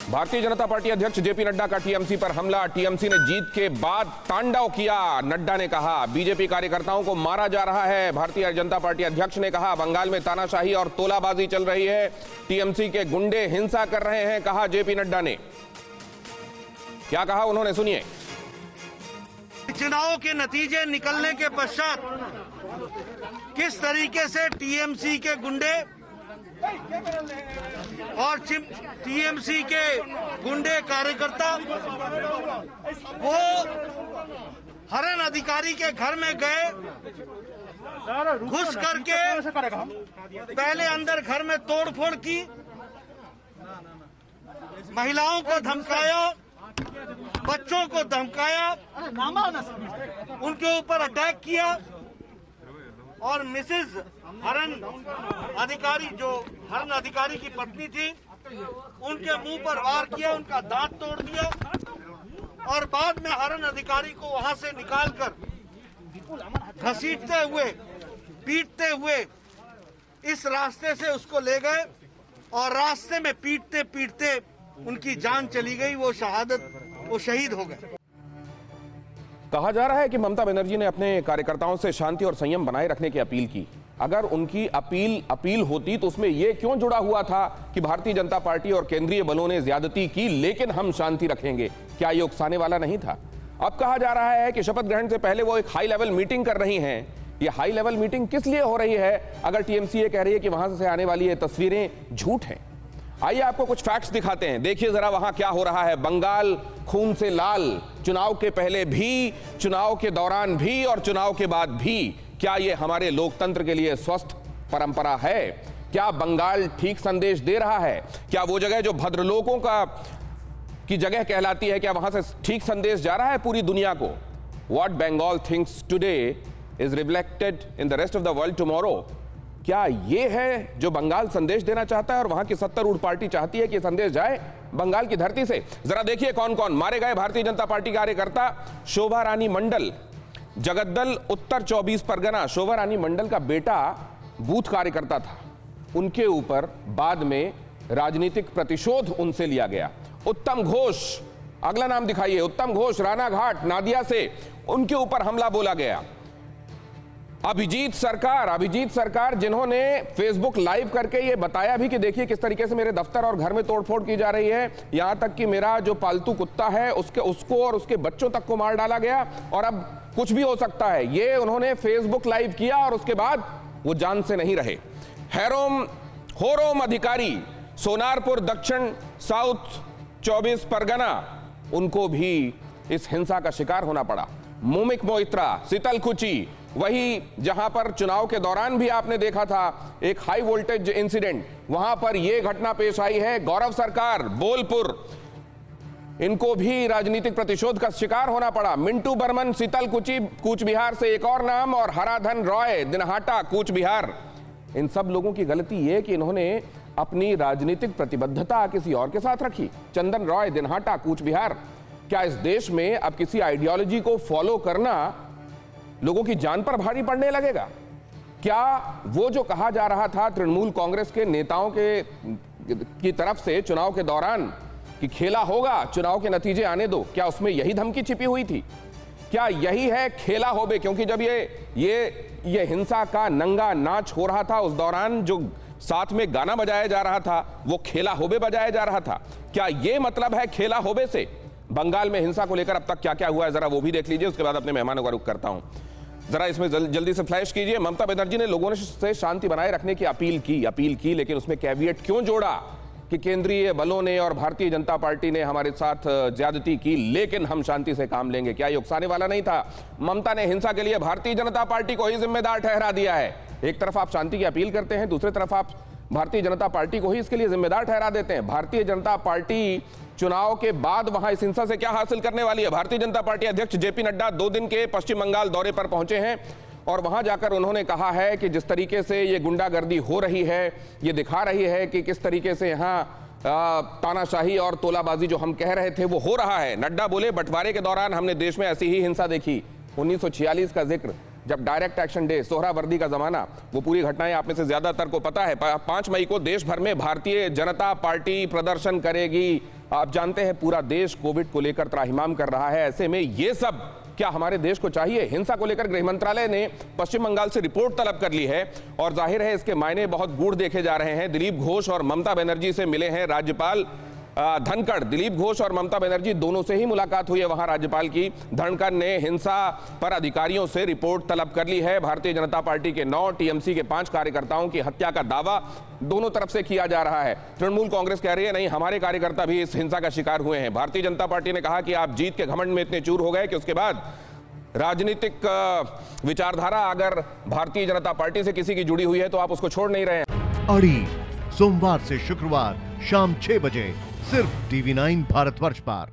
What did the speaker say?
Bharatiya Janata party अध्यक्ष JP Nadda का TMC पर हमला। टीएमसी ने जीत के बाद तांडव किया। नड्डा ने कहा बीजेपी कार्यकर्ताओं को मारा जा रहा है। भारतीय जनता पार्टी अध्यक्ष ने कहा बंगाल में तानाशाही और तोलाबाजी चल रही है, टीएमसी के गुंडे हिंसा कर रहे हैं, कहा जेपी नड्डा ने। क्या कहा उन्होंने, सुनिए। चुनाव के नतीजे निकलने के पश्चात किस तरीके से टीएमसी के गुंडे और टीएमसी के गुंडे कार्यकर्ता वो हरण अधिकारी के घर में गए, घुस करके पहले अंदर घर में तोड़फोड़ की, महिलाओं को धमकाया, बच्चों को धमकाया, उनके ऊपर अटैक किया और मिसेज हरण अधिकारी, जो हरण अधिकारी की पत्नी थी, उनके मुंह पर वार किया, उनका दांत तोड़ दिया और बाद में हरण अधिकारी को वहां से निकालकर घसीटते हुए, पीटते हुए इस रास्ते से उसको ले गए और रास्ते में पीटते पीटते उनकी जान चली गई। वो शहीद हो गए। कहा जा रहा है कि ममता बनर्जी ने अपने कार्यकर्ताओं से शांति और संयम बनाए रखने की अपील की। अगर उनकी अपील होती तो उसमें यह क्यों जुड़ा हुआ था कि भारतीय जनता पार्टी और केंद्रीय बलों ने ज्यादती की लेकिन हम शांति रखेंगे? क्या ये उकसाने वाला नहीं था? अब कहा जा रहा है कि शपथ ग्रहण से पहले वो एक हाई लेवल मीटिंग कर रही हैं। ये हाई लेवल मीटिंग किस लिए हो रही है अगर टीएमसी ये कह रही है कि वहां से आने वाली ये तस्वीरें झूठ हैं? आइए आपको कुछ फैक्ट्स दिखाते हैं। देखिए जरा वहां क्या हो रहा है। बंगाल खून से लाल, चुनाव के पहले भी, चुनाव के दौरान भी और चुनाव के बाद भी। क्या ये हमारे लोकतंत्र के लिए स्वस्थ परंपरा है? क्या बंगाल ठीक संदेश दे रहा है? क्या वो जगह जो भद्रलोकों की जगह कहलाती है, क्या वहां से ठीक संदेश जा रहा है पूरी दुनिया को? What Bengal thinks today is reflected in the rest of the world tomorrow. क्या ये है जो बंगाल संदेश देना चाहता है और वहां की सत्तारूढ़ पार्टी चाहती है कि संदेश जाए बंगाल की धरती से? जरा देखिए कौन कौन मारे गए भारतीय जनता पार्टी कार्यकर्ता। शोभा रानी मंडल, जगद्दल, उत्तर 24 परगना। शोभा रानी मंडल का बेटा बूथ कार्यकर्ता था, उनके ऊपर बाद में राजनीतिक प्रतिशोध उनसे लिया गया। उत्तम घोष, अगला नाम दिखाइए। उत्तम घोष, रानाघाट, नादिया से उनके ऊपर हमला बोला गया। अभिजीत सरकार जिन्होंने फेसबुक लाइव करके ये बताया भी कि देखिए किस तरीके से मेरे दफ्तर और घर में तोड़फोड़ की जा रही है, यहां तक कि मेरा जो पालतू कुत्ता है उसको और उसके बच्चों तक को मार डाला गया और अब कुछ भी हो सकता है, ये उन्होंने फेसबुक लाइव किया और उसके बाद वो जान से नहीं रहे। होरोम अधिकारी, सोनारपुर दक्षिण साउथ 24 परगना, उनको भी इस हिंसा का शिकार होना पड़ा। मुमिक मोइत्रा, शीतलकुची, वही जहां पर चुनाव के दौरान भी आपने देखा था एक हाई वोल्टेज इंसिडेंट, वहां पर यह घटना पेश आई है। गौरव सरकार, बोलपुर, इनको भी राजनीतिक प्रतिशोध का शिकार होना पड़ा। मिंटू बर्मन, शीतलकुची, कूच बिहार से एक और नाम, और हराधन रॉय, दिनहाटा, कूच बिहार। इन सब लोगों की गलती यह कि इन्होंने अपनी राजनीतिक प्रतिबद्धता किसी और के साथ रखी। चंदन रॉय, दिनहाटा, कूच बिहार। क्या इस देश में अब किसी आइडियोलॉजी को फॉलो करना लोगों की जान पर भारी पड़ने लगेगा? क्या वो जो कहा जा रहा था तृणमूल कांग्रेस के नेताओं की तरफ से चुनाव के दौरान कि खेला होगा, चुनाव के नतीजे आने दो, क्या उसमें यही धमकी छिपी हुई थी? क्या यही है खेला होबे? क्योंकि जब ये हिंसा का नंगा नाच हो रहा था, उस दौरान जो साथ में गाना बजाया जा रहा था वो खेला होबे बजाया जा रहा था। क्या ये मतलब है खेला होबे से? बंगाल में हिंसा को लेकर अब तक क्या क्या हुआ है जरा वो भी देख लीजिए, उसके बाद अपने मेहमानों का रुख करता हूं। जरा इसमें जल्दी से फ्लैश कीजिए। ममता बनर्जी ने लोगों से शांति बनाए रखने की अपील की, लेकिन उसमें कैविएट क्यों जोड़ा कि केंद्रीय बलों ने और भारतीय जनता पार्टी ने हमारे साथ ज्यादती की लेकिन हम शांति से काम लेंगे? क्या ये उकसाने वाला नहीं था? ममता ने हिंसा के लिए भारतीय जनता पार्टी को ही जिम्मेदार ठहरा दिया है। एक तरफ आप शांति की अपील करते हैं, दूसरी तरफ आप भारतीय जनता पार्टी को ही इसके लिए जिम्मेदार ठहरा देते हैं। भारतीय जनता पार्टी चुनाव के बाद वहां इस हिंसा से क्या हासिल करने वाली है? भारतीय जनता पार्टी अध्यक्ष जेपी नड्डा 2 दिन के पश्चिम बंगाल दौरे पर पहुंचे हैं और वहां जाकर उन्होंने कहा है कि जिस तरीके से ये गुंडागर्दी हो रही है, ये दिखा रही है कि किस तरीके से यहाँ तानाशाही और तोलाबाजी जो हम कह रहे थे वो हो रहा है। नड्डा बोले बंटवारे के दौरान हमने देश में ऐसी ही हिंसा देखी। 1946 का जिक्र, जब डायरेक्ट एक्शन डे, सोहरावर्दी का जमाना, वो पूरी घटनाएं आप में से ज्यादातर को पता है। 5 मई को देश भर में भारतीय जनता पार्टी प्रदर्शन करेगी, आप जानते हैं पूरा देश कोविड को लेकर त्राहिमाम कर रहा है। ऐसे में ये सब क्या हमारे देश को चाहिए? हिंसा को लेकर गृह मंत्रालय ने पश्चिम बंगाल से रिपोर्ट तलब कर ली है और जाहिर है इसके मायने बहुत गूढ़ देखे जा रहे हैं। दिलीप घोष और ममता बनर्जी से मिले हैं राज्यपाल धनखड़। दिलीप घोष और ममता बनर्जी दोनों से ही मुलाकात हुई है वहां राज्यपाल की। धनखड़ ने हिंसा पर अधिकारियों से रिपोर्ट तलब कर ली है। भारतीय जनता पार्टी के 9, टीएमसी के 5 कार्यकर्ताओं की हत्या का दावा दोनों तरफ से किया जा रहा है। तृणमूल कांग्रेस कह रही है नहीं, हमारे कार्यकर्ता भी इस हिंसा का शिकार हुए हैं। भारतीय जनता पार्टी ने कहा कि आप जीत के घमंड में इतने चूर हो गए कि उसके बाद राजनीतिक विचारधारा अगर भारतीय जनता पार्टी से किसी की जुड़ी हुई है तो आप उसको छोड़ नहीं रहे हैं। अड़ी सोमवार से शुक्रवार शाम 6 बजे सिर्फ TV9 भारतवर्ष पर।